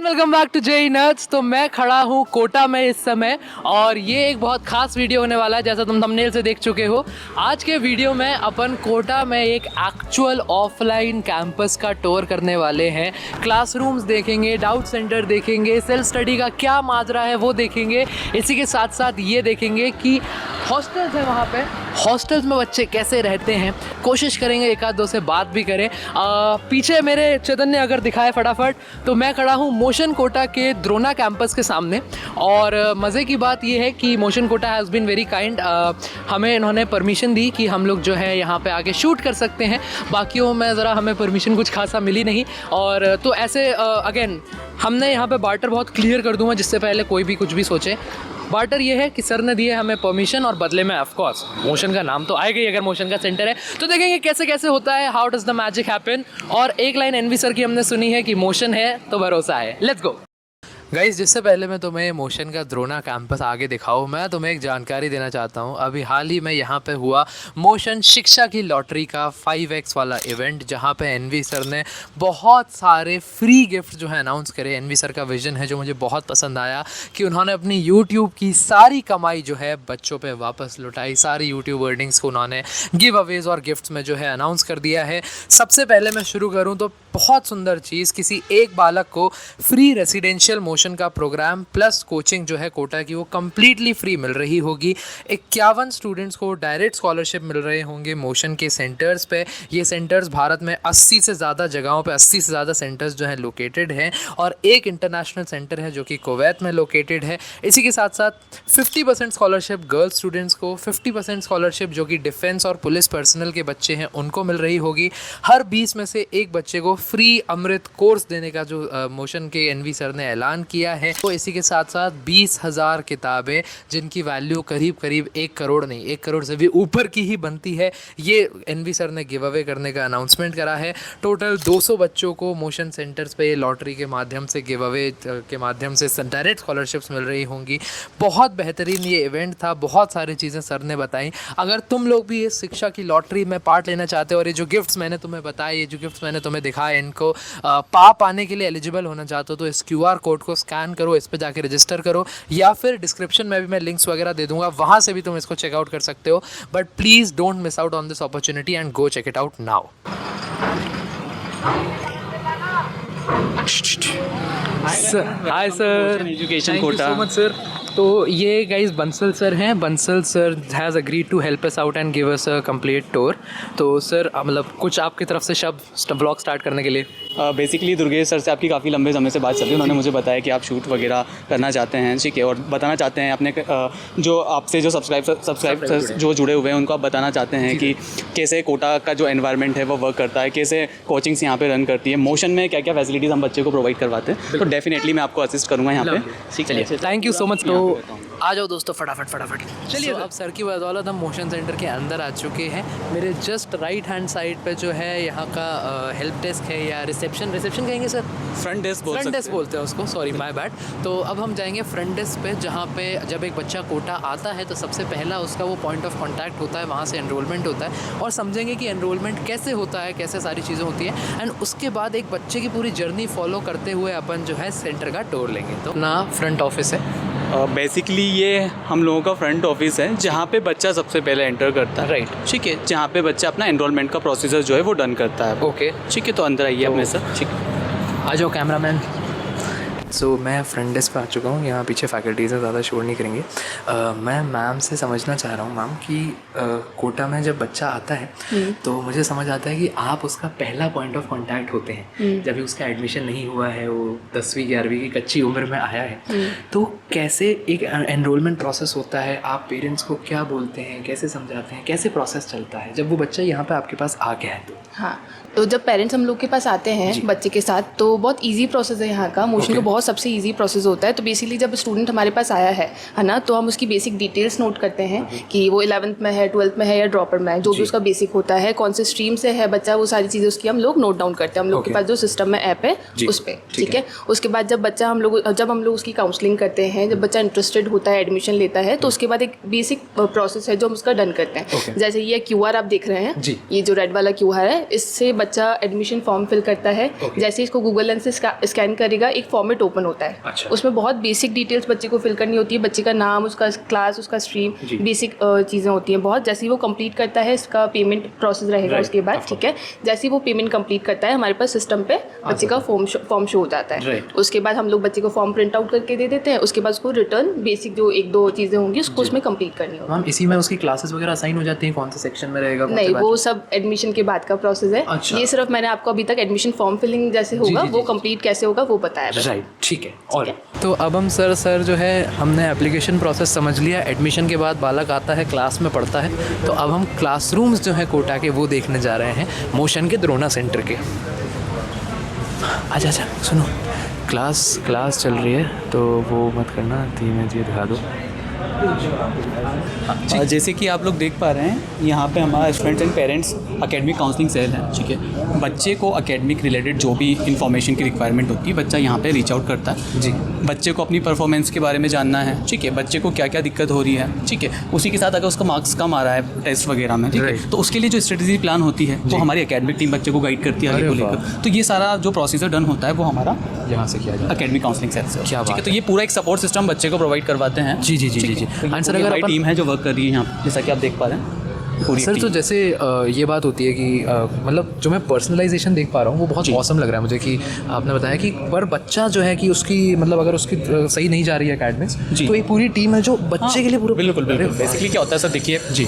Welcome back to JEE nerds. तो मैं खड़ा हूँ कोटा में इस समय और ये एक बहुत खास वीडियो होने वाला है, जैसा तुम थंबनेल से देख चुके हो। आज के वीडियो में अपन कोटा में एक एक्चुअल ऑफलाइन कैंपस का टूर करने वाले हैं। क्लासरूम्स देखेंगे, डाउट सेंटर देखेंगे, सेल्फ स्टडी का क्या माजरा है वो देखेंगे। इसी के साथ साथ ये देखेंगे कि हॉस्टल्स हैं वहाँ पे, हॉस्टल्स में बच्चे कैसे रहते हैं। कोशिश करेंगे एक आध दो से बात भी करें। पीछे मेरे चैतन्य अगर दिखाए फटाफट, तो मैं खड़ा हूँ मोशन कोटा के द्रोना कैंपस के सामने। और मज़े की बात ये है कि Motion Kota has been very kind. हमें इन्होंने परमिशन दी कि हम लोग जो है यहाँ पे आके शूट कर सकते हैं। बाकियों में ज़रा हमें परमिशन कुछ खासा मिली नहीं। और तो ऐसे अगेन हमने यहाँ पे बार्टर बहुत क्लियर कर दूँगा जिससे पहले कोई भी कुछ भी सोचे। बार्टर ये है कि सर ने दिए हमें परमिशन और बदले में ऑफ कोर्स मोशन का नाम तो आएगा ही अगर मोशन का सेंटर है। तो देखेंगे कैसे कैसे होता है, how does the magic happen. और एक लाइन एनवी सर की हमने सुनी है कि मोशन है तो भरोसा है। Let's go guys. जिससे पहले मैं तुम्हें मोशन का द्रोना कैंपस आगे दिखाऊं, मैं तुम्हें एक जानकारी देना चाहता हूं। अभी हाल ही में यहाँ पे हुआ मोशन शिक्षा की लॉटरी का 5x वाला इवेंट, जहाँ पे एनवी सर ने बहुत सारे फ्री गिफ्ट जो है अनाउंस करे। एनवी सर का विजन है जो मुझे बहुत पसंद आया कि उन्होंने अपनी यूट्यूब की सारी कमाई जो है बच्चों पे वापस लुटाई। सारी यूट्यूब अर्निंग्स को उन्होंने गिव अवेज और गिफ्ट्स में जो है अनाउंस कर दिया है। सबसे पहले मैं शुरू करूँ तो बहुत सुंदर चीज़, किसी एक बालक को फ्री रेसिडेंशियल मोशन का प्रोग्राम प्लस कोचिंग जो है कोटा की वो कम्प्लीटली फ्री मिल रही होगी। 51 स्टूडेंट्स को डायरेक्ट स्कॉलरशिप मिल रहे होंगे मोशन के सेंटर्स पे। ये सेंटर्स भारत में 80 से ज़्यादा जगहों पे 80 से ज़्यादा सेंटर्स जो हैं लोकेटेड हैं और एक इंटरनेशनल सेंटर है जो कि कुवैत में लोकेटेड है। इसी के साथ साथ 50% स्कॉलरशिप गर्ल्स स्टूडेंट्स को, 50% स्कॉलरशिप जो कि डिफेंस और पुलिस पर्सनल के बच्चे हैं उनको मिल रही होगी। हर 20 में से एक बच्चे को फ्री अमृत कोर्स देने का जो मोशन के एनवी सर ने ऐलान किया है। तो इसी के साथ साथ 20,000 किताबें जिनकी वैल्यू करीब करीब 1 करोड़ नहीं 1 करोड़ से भी ऊपर की ही बनती है, ये एनवी सर ने गिव अवे करने का अनाउंसमेंट करा है। टोटल 200 बच्चों को मोशन सेंटर्स पे लॉटरी के माध्यम से गिव अवे के माध्यम से डायरेक्ट स्कॉलरशिप्स मिल रही होंगी। बहुत बेहतरीन ये इवेंट था, बहुत सारी चीज़ें सर ने बताई। अगर तुम लोग भी इस शिक्षा की लॉटरी में पार्ट लेना चाहते हो और ये जो गिफ्ट्स मैंने तुम्हें बताए, ये जो गिफ्ट्स मैंने तुम्हें दिखाए, इनको पाने के लिए एलिजिबल होना चाहते हो तो इस QR कोड को स्कैन करो, इस पे जाके रजिस्टर करो, या फिर डिस्क्रिप्शन में भी मैं लिंक्स वगैरह दे दूंगा, वहाँ से भी तुम इसको चेकआउट कर सकते हो। But please don't miss out on this opportunity and go check it out now. Hi sir, education thank you Kota. So much sir. तो ये गाइस बंसल सर हैं। Bansal sir has agreed to help us out and give us a complete tour. तो sir मतलब कुछ आपकी तरफ से शब्द ब्लॉग स्टार्ट करने के लिए। बेसिकली दुर्गेश सर से आपकी काफ़ी लंबे समय से बात चल रही है। उन्होंने मुझे बताया कि आप शूट वगैरह करना चाहते हैं, ठीक है, और बताना चाहते हैं अपने जो आपसे जो सब्सक्राइबर्स जो जुड़े हुए हैं उनको आप बताना चाहते हैं कि कैसे कोटा का जो एनवायरनमेंट है वो वर्क करता है, कैसे कोचिंग्स यहाँ पे रन करती है, मोशन में क्या क्या फैसिलिटीज़ हम बच्चे को प्रोवाइड करवाते हैं। तो डेफिनेटली मैं आपको असिस्ट करूँगा यहाँ पे। चलिए, थैंक यू सो मच। तो आ जाओ दोस्तों फटाफट। चलिए अब सर की बदौलत हम मोशन सेंटर के अंदर आ चुके हैं। मेरे जस्ट राइट हैंड साइड पे जो है यहाँ का हेल्प डेस्क है या रिसेप्शन कहेंगे सर, फ्रंट डेस्क बोलते हैं उसको, सॉरी माय बैड। तो अब हम जाएंगे फ्रंट डेस्क पे, जहाँ पे जब एक बच्चा कोटा आता है तो सबसे पहला उसका वो पॉइंट ऑफ कांटेक्ट होता है, वहाँ से एनरोलमेंट होता है और समझेंगे कि एनरोलमेंट कैसे होता है, कैसे सारी चीज़ें होती हैं। एंड उसके बाद एक बच्चे की पूरी जर्नी फॉलो करते हुए अपन जो है सेंटर का टूर लेंगे। तो ना फ्रंट ऑफिस है बेसिकली ये हम लोगों का फ्रंट ऑफिस है जहाँ पे बच्चा सबसे पहले एंटर करता है, राइट, ठीक है, जहाँ पे बच्चा अपना एनरोलमेंट का प्रोसीजर जो है वो डन करता है। ओके ठीक है, तो अंदर आइए अपने सर। ठीक है, आ जाओ कैमरामैन। सो मैं फ्रंट डेस्क पर आ चुका हूँ। यहाँ पीछे फैकल्टीज़ ज़्यादा शोर नहीं करेंगे। मैं मैम से समझना चाह रहा हूँ मैम कि कोटा में जब बच्चा आता है तो मुझे समझ आता है कि आप उसका पहला पॉइंट ऑफ कांटेक्ट होते हैं। जब भी उसका एडमिशन नहीं हुआ है, वो 10वीं 11वीं की कच्ची उम्र में आया है, तो कैसे एक एनरोलमेंट प्रोसेस होता है, आप पेरेंट्स को क्या बोलते हैं, कैसे समझाते हैं, कैसे प्रोसेस चलता है जब वो बच्चा यहाँ पर आपके पास आ गया है? तो हाँ, तो जब पेरेंट्स हम लोग के पास आते हैं बच्चे के साथ तो बहुत इजी प्रोसेस है यहाँ का। मोशन का बहुत सबसे इजी प्रोसेस होता है। तो बेसिकली जब स्टूडेंट हमारे पास आया है ना, तो हम उसकी बेसिक डिटेल्स नोट करते हैं कि वो 11th में है, 12th में है या ड्रॉपर में है, जो भी उसका बेसिक होता है, कौन से स्ट्रीम से है बच्चा, वो सारी चीज़ें उसकी हम लोग नोट डाउन करते हैं। हम लोग के पास जो सिस्टम में ऐप है उस पर, ठीक है। उसके बाद जब हम लोग उसकी काउंसलिंग करते हैं, जब बच्चा इंटरेस्टेड होता है, एडमिशन लेता है, तो उसके बाद एक बेसिक प्रोसेस है जो हम उसका डन करते हैं। जैसे ये QR आप देख रहे हैं, ये जो रेड वाला QR है, इससे बच्चा एडमिशन फॉर्म फिल करता है, जैसे ही इसको गूगल लेंस से स्कैन करेगा एक फॉर्मेट ओपन होता है। अच्छा। उसमें बहुत बेसिक डिटेल्स बच्चे को फिल करनी होती है, बच्चे का नाम, उसका क्लास, उसका स्ट्रीम, बेसिक चीज़ें होती हैं बहुत। जैसे ही वो कंप्लीट करता है इसका पेमेंट प्रोसेस रहेगा उसके बाद, ठीक है। जैसे ही वो पेमेंट कंप्लीट करता है हमारे पास सिस्टम पे बच्चे का फॉर्म शो हो जाता है। उसके बाद हम लोग बच्चे को फॉर्म प्रिंट आउट करके दे देते हैं। उसके बाद उसको रिटर्न बेसिक जो 1-2 चीज़ें होंगी उसको उसमें कंप्लीट करनी होगी। मैम इसी में उसकी क्लासेस वगैरह असाइन हो जाती हैं, कौन से सेक्शन में रहेगा? नहीं, वो सब एडमिशन के बाद का प्रोसेस है। अच्छा। ये सिर्फ मैंने आपको अभी तक एडमिशन फॉर्म फिलिंग जैसे होगा वो कंप्लीट कैसे होगा वो बताया बस। राइट, ठीक है। और तो अब हम सर जो है हमने एप्लीकेशन प्रोसेस समझ लिया। एडमिशन के बाद बालक आता है, क्लास में पढ़ता है, तो अब हम क्लासरूम्स जो है कोटा के वो देखने जा रहे हैं, मोशन के द्रोणा सेंटर के। अच्छा सुनो, क्लास चल रही है तो वो मत करना, धीमे धीरे दिखा दो। जैसे कि आप लोग देख पा रहे हैं यहाँ पे हमारा students and parents academic counselling cell है, ठीक है। बच्चे को एकेडमिक रिलेटेड जो भी इंफॉर्मेशन की रिक्वायरमेंट होती है बच्चा यहाँ पे रीच आउट करता है जी। बच्चे को अपनी परफॉर्मेंस के बारे में जानना है, ठीक है, बच्चे को क्या क्या दिक्कत हो रही है, ठीक है। उसी के साथ अगर उसका मार्क्स कम आ रहा है टेस्ट वगैरह में, ठीक है, तो उसके लिए जो स्ट्रेटेजी प्लान होती है वो हमारी एकेडमिक टीम बच्चे को गाइड करती है आगे को लेकर। तो ये सारा जो प्रोसीजर डन होता है वो हमारा यहाँ से किया जाए एकेडमिक काउंसलिंग सेल से, क्या ठीक है। तो ये पूरा एक सपोर्ट सिस्टम बच्चे को प्रोवाइड करवाते हैं। जी। आंसर अगर टीम है जो वर्क कर रही है यहाँ पे, जैसा कि आप देख पा रहे हैं पूरी सर। तो जैसे ये बात होती है कि मतलब जो मैं पर्सनलाइजेशन देख पा रहा हूँ वो बहुत औसम लग रहा है मुझे कि आपने बताया कि पर बच्चा जो है कि उसकी मतलब अगर उसकी सही नहीं जा रही है एकेडमिक्स तो एक पूरी टीम है जो बच्चे के लिए पूरा बिल्कुल बेसिकली क्या होता है सर, देखिए जी,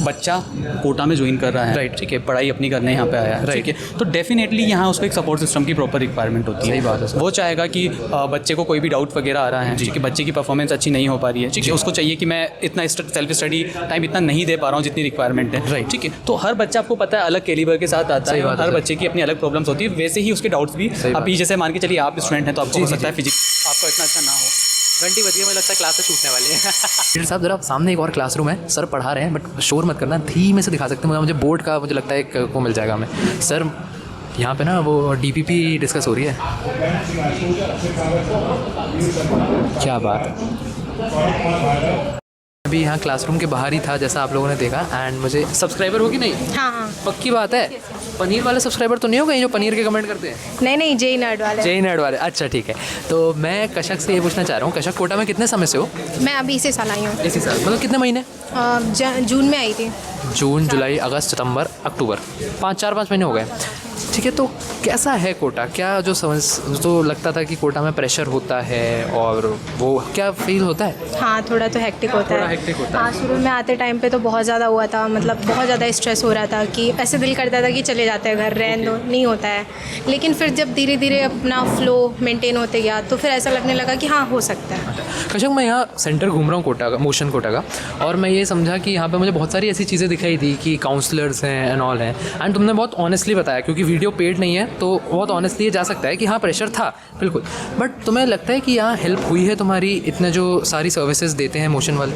बच्चा कोटा में ज्वाइन कर रहा है, राइट, ठीक है, पढ़ाई अपनी करने यहाँ पे आया है, ठीक है, तो डेफिनेटली यहाँ उसको एक सपोर्ट सिस्टम की प्रॉपर रिक्वायरमेंट होती है। सही बात है सर। वो चाहेगा कि बच्चे को कोई भी डाउट वगैरह आ रहा है, ठीक है, बच्चे की परफॉर्मेंस अच्छी नहीं हो पा रही है, ठीक है, उसको चाहिए कि मैं इतना सेल्फ स्टडी टाइम इतना नहीं दे पा रहा हूँ जितनी रिक्वायरमेंट है, राइट, ठीक है। तो हर बच्चा आपको पता है अलग कैलिबर के साथ आता है, हर बच्चे की अपनी अलग प्रॉब्लम्स होती है, वैसे ही उसके डाउट्स भी। अभी जैसे मान के चलिए आप स्टूडेंट हैं तो आपको हो सकता है फिजिक्स आपका इतना अच्छा ना हो। घंटी बज गई, मुझे लगता है क्लास से छूटने वाली है। डॉक्टर साहब जरा सामने एक और क्लासरूम है, सर पढ़ा रहे हैं बट शोर मत करना, धीमे से दिखा सकते हैं, मुझे बोर्ड का मुझे लगता है एक वो मिल जाएगा हमें। सर यहाँ पे ना वो DPP डिस्कस हो रही है। क्या बात है। अभी यहाँ क्लासरूम के बाहर ही था जैसा आप लोगों ने देखा, एंड मुझे सब्सक्राइबर हो कि नहीं? हाँ। पक्की बात है। पनीर वाले सब्सक्राइबर तो नहीं हो गए जो पनीर के कमेंट करते हैं? नहीं, जेई नर्ड वाले। अच्छा ठीक है। तो मैं कशक से ये पूछना चाह रहा हूँ, कशक कोटा में कितने समय से हो? मैं अभी इसी साल आई हूँ। इसी साल मतलब कितने महीने? जून में आई थी। जून, जुलाई, अगस्त, सितंबर, अक्टूबर, 4-5 महीने हो गए। ठीक है, तो कैसा है कोटा? क्या जो समझ तो लगता था कि कोटा में प्रेशर होता है और वो क्या फील होता है? हाँ, थोड़ा तो हेक्टिक होता है। हाँ, शुरू में आते टाइम पे तो बहुत ज़्यादा हुआ था, मतलब बहुत ज़्यादा स्ट्रेस हो रहा था कि ऐसे दिल करता था कि चले जाते हैं घर, रहने दो, नहीं होता है। लेकिन फिर जब धीरे धीरे अपना फ्लो मेंटेन होते गया तो फिर ऐसा लगने लगा कि हाँ हो सकता है। कशक, मैं यहाँ सेंटर घूम रहा हूँ कोटा का, मोशन कोटा का, और मैं ये समझा कि यहाँ पे मुझे बहुत सारी ऐसी चीज़ें दिखाई दी कि काउंसलर्स हैं एंड ऑल हैं, एंड तुमने बहुत ऑनेस्टली बताया क्योंकि वीडियो पेड नहीं है तो बहुत ऑनेस्टली ये जा सकता है कि हाँ प्रेशर था बिल्कुल। बट तुम्हें लगता है कि यहाँ हेल्प हुई है तुम्हारी, इतने जो सारी सर्विसेज देते हैं मोशन वाले?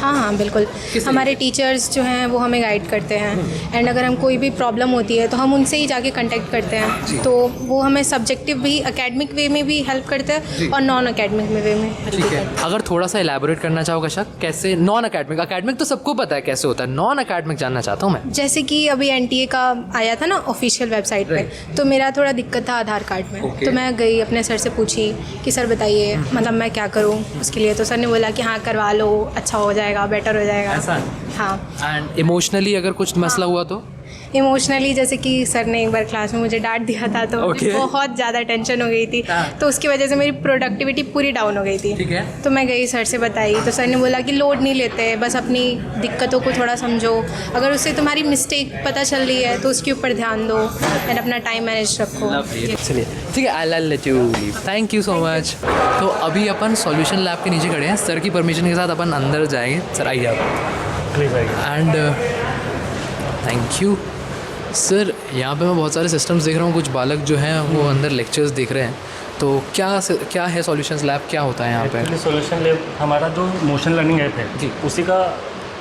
हाँ, बिल्कुल। हमारे टीचर्स जो हैं वो हमें गाइड करते हैं, एंड अगर हम कोई भी प्रॉब्लम होती है तो हम उनसे ही जाके कांटेक्ट करते हैं, तो वो हमें सब्जेक्टिव भी, एकेडमिक वे में भी हेल्प करते हैं और नॉन एकेडमिक वे में। ठीक है, अगर थोड़ा सा एलैबोरेट करना चाहो कशक, कैसे नॉन एकेडमिक? एकेडमिक तो सबको पता है कैसे होता है, नॉन एकेडमिक जानना चाहता हूँ मैं। जैसे कि अभी NTA का आया था ना ऑफिशियल वेबसाइट पे, तो मेरा थोड़ा दिक्कत था आधार कार्ड में। तो मैं गई अपने सर से पूछी कि सर बताइए मतलब मैं क्या करूँ उसके लिए, तो सर ने बोला कि हाँ करवा लो, अच्छा हो जाएगा, बेटर हो जाएगा। ऐसा? हाँ। एंड इमोशनली अगर कुछ मसला हुआ तो? इमोशनली जैसे कि सर ने एक बार क्लास में मुझे डांट दिया था तो बहुत ज़्यादा टेंशन हो गई थी, तो उसकी वजह से मेरी प्रोडक्टिविटी पूरी डाउन हो गई थी। ठीक है। तो मैं गई सर से बताई, तो सर ने बोला कि लोड नहीं लेते, बस अपनी दिक्कतों को थोड़ा समझो, अगर उससे तुम्हारी मिस्टेक पता चल रही है तो उसके ऊपर ध्यान दो एंड अपना टाइम मैनेज रखो। चलिए ठीक है, I let you leave, thank you so much. तो अभी अपन सॉल्यूशन लैब के नीचे खड़े हैं, सर की परमिशन के साथ अपन अंदर जाएंगे। सर आइए आप। And thank you sir. यहाँ पे मैं बहुत सारे सिस्टम्स देख रहा हूँ, कुछ बालक जो हैं वो अंदर लेक्चर्स देख रहे हैं, तो क्या है सॉल्यूशंस लैब, क्या होता है यहाँ पे? सॉल्यूशन लैब हमारा जो मोशन लर्निंग ऐप है जी, उसी का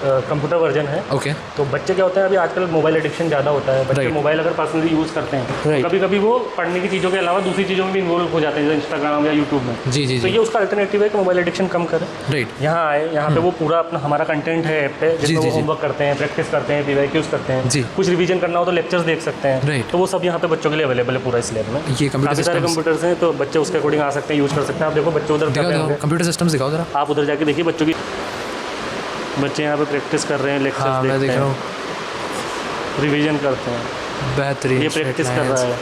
कंप्यूटर वर्जन है। ओके। तो बच्चे क्या होते हैं, अभी आजकल मोबाइल एडिक्शन ज़्यादा होता है, बच्चे Right. मोबाइल अगर पर्सनली यूज़ करते हैं Right. तो कभी कभी वो पढ़ने की चीज़ों के अलावा दूसरी चीज़ों में भी इन्वॉल्व हो जाते हैं, जैसे इंस्टाग्राम या यूट्यूब में। जी जी तो जी। ये उसका अल्टरनेटिव है कि मोबाइल एडिक्शन कम करें। राइट। यहाँ आए, यहाँ पे वो पूरा अपना हमारा कंटेंट है ऐप पे, जिसमें जी, वो जी। होमवर्क करते हैं, प्रैक्टिस करते हैं, PYQs करते हैं, जी। कुछ रिवीजन करना हो तो लेक्चर्स देख सकते हैं। Right. तो वो सब यहाँ पे बच्चों के लिए अवेलेबल है पूरा इस लैब में। ये कंप्यूटर काफ़ी सारे सिस्टम्स कंप्यूटर्स हैं, तो बच्चे उसके अकॉर्डिंग आ सकते हैं, यूज़ कर सकते हैं। आप देखो बच्चे उधर कर दिखाओ रहे दिखाओ, होंगे, कंप्यूटर सिस्टम्स दिखाओ जरा। आप उधर जाके देखिए बच्चों की, बच्चे यहाँ पे प्रैक्टिस कर रहे हैं, हाँ लेक्चर्स मैं देख देखते रहा हैं, हूँ। रिवीजन करते हैं, बेहतरीन। ये प्रैक्टिस कर रहा है।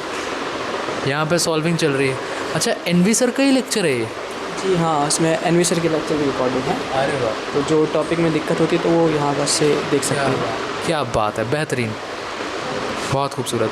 यहाँ पे सॉल्विंग चल रही है। अच्छा, एनवी सर का ही लेक्चर है ये? जी हाँ, इसमें एनवी सर के लेक्चर भी रिकॉर्डिंग है। अरे वाह, तो जो टॉपिक में दिक्कत होती है तो वो यहाँ पर से देख सकते हैं। क्या बात है, बेहतरीन, बहुत खूबसूरत।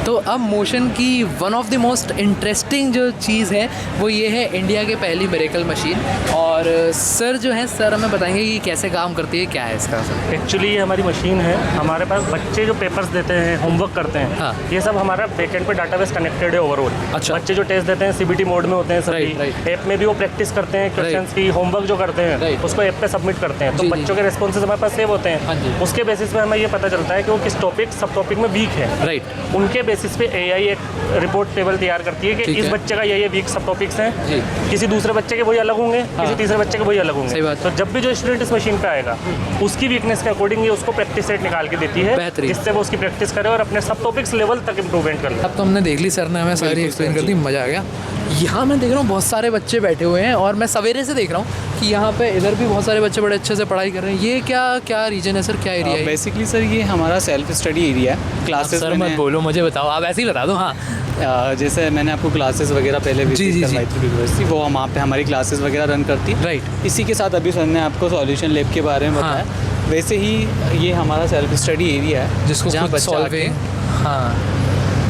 तो अब मोशन की one of the most interesting जो चीज़ है वो ये है इंडिया के पहली मिरेकल मशीन। और सर जो है, सर हमें बताएंगे कि कैसे काम करती है, क्या है इसका। एक्चुअली ये हमारी मशीन है, हमारे पास बच्चे जो पेपर्स देते हैं, होमवर्क करते हैं, हाँ। ये सब हमारा बैकएंड पे डाटाबेस कनेक्टेड है ओवरऑल। अच्छा। बच्चे जो टेस्ट देते हैं CBT मोड में होते हैं सभी, Right, right. ऐप में भी वो प्रैक्टिस करते हैं क्वेश्चंस की, होमवर्क जो करते हैं Right. उसको ऐप पे सबमिट करते हैं, तो जी, जी, बच्चों के रिस्पॉन्सेज हमारे पास सेव होते हाँ जी। हैं। उसके बेसिस पे हमें ये पता चलता है कि वो किस टॉपिक सब टॉपिक में वीक है। राइट। उनके बेसिस पे AI एक रिपोर्ट टेबल तैयार करती है कि ठीक इस है। बच्चे का ये वीक सब टॉपिक्स हैं, जी। किसी दूसरे बच्चे के वही अलग होंगे, किसी तीसरे बच्चे के वही अलग सही होंगे। बात। तो जब भी जो स्टूडेंट इस मशीन पे आएगा उसकी वीकनेस के अकॉर्डिंग ये उसको प्रैक्टिस सेट निकाल के देती है, बेहतरीन। जिससे वो उसकी प्रैक्टिस करे और अपने सब टॉपिक्स लेवल तक इम्प्रूवमेंट कर ले। अब तो हमने देख ली, सर ने हमें सारी एक्सप्लेन कर दी, मज़ा आ गया। यहाँ मैं देख रहा हूँ बहुत सारे बच्चे बैठे हुए हैं और मैं सवेरे से देख रहा हूँ कि यहाँ पे इधर भी बहुत सारे बच्चे बड़े अच्छे से पढ़ाई कर रहे हैं। ये क्या क्या रीजन है सर, क्या एरिया है? बेसिकली सर ये हमारा सेल्फ स्टडी एरिया है। क्लासेस सर मत बोलो, मुझे बताओ, आप ऐसे ही बता दो। हाँ जैसे मैंने आपको क्लासेस वगैरह पहले जी, विजिट जी, करवाई जी। थी यूनिवर्सिटी, वो वहाँ पे हमारी क्लासेस वगैरह रन करती है। राइट। इसी के साथ अभी सर ने आपको सॉल्यूशन लैब के बारे में हाँ। बताया। वैसे ही ये हमारा सेल्फ स्टडी एरिया है, जिसको जहाँ खुद बच्चा सॉल्विंग, हाँ,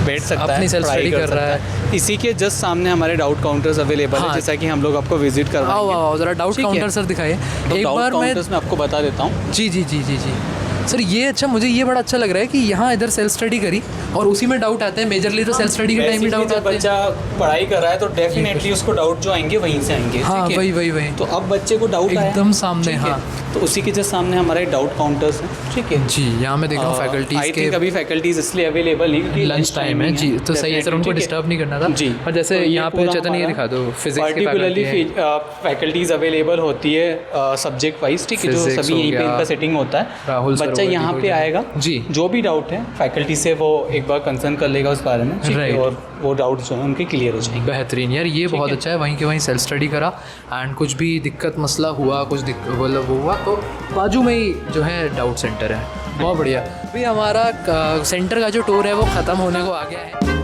बैठ सकता है, अपनी self पढ़ाई study कर सकता रहा है। इसी के जस्ट सामने हमारे डाउट काउंटर्स अवेलेबल हाँ। है, जैसा कि हम लोग आपको विजिट आओ करवाएंगे। आओ जरा डाउट ठीक है। काउंटर सर दिखाइए तो एक डाउट बार। मैं काउंटर्स में आपको बता देता हूँ। जी जी जी जी जी सर, ये अच्छा, मुझे ये बड़ा अच्छा लग रहा है कि यहाँ इधर सेल्फ स्टडी करी और उसी में डाउट आते हैं। मेजरली तो सेल्फ स्टडी के टाइम ही डाउट जब आते हैं। बच्चा पढ़ाई कर रहा है तो डेफिनेटली उसको डाउट जो आएंगे वहीं से आएंगे। हाँ, ठीक है? वही वही वही। तो अब बच्चे को डाउट आया एकदम सामने, ठीक है? हाँ। तो उसी के जस्ट सामने हमारे डाउट काउंटर्स हैं। ठीक है जी, यहाँ मैं देख रहा हूँ फैकल्टीज आई के थिंक अभी फैकल्टीज इसलिए अवेलेबल नहीं क्योंकि लंच टाइम है। जी, तो सही है सर, उनको Definitely, ठीक डिस्टर्ब नहीं करना था। जी। और जैसे तो ये यहाँ पे पूरा चेतन, ये हमारा दिखा दो, फिजिक्स की पर्टिकुलरली फैकल्टी है। फैकल्टीज अवेलेबल होती है सब्जेक्ट वाइज। ठीक है, जो Physics सभी हो यहीं पे गया, इनका सेटिंग होता है। राहुल सर बच्चा हो गए, यहाँ दीपक पे जी। आएगा, जी। जो भी डाउट है फैकल्टी से वो एक बार कंसर्न कर लेगा उस बारे में। ठीक है, Right. और वो डाउट जो है उनके क्लियर हो जाएंगे। बेहतरीन यार, ये बहुत अच्छा है। वहीं के वहीं सेल्फ स्टडी करा एंड कुछ भी दिक्कत मसला हुआ, कुछ मतलब वो हुआ तो बाजू में ही जो है डाउट सेंटर है। बहुत बढ़िया। अभी हमारा सेंटर का जो टूर है वो ख़त्म होने को आ गया है।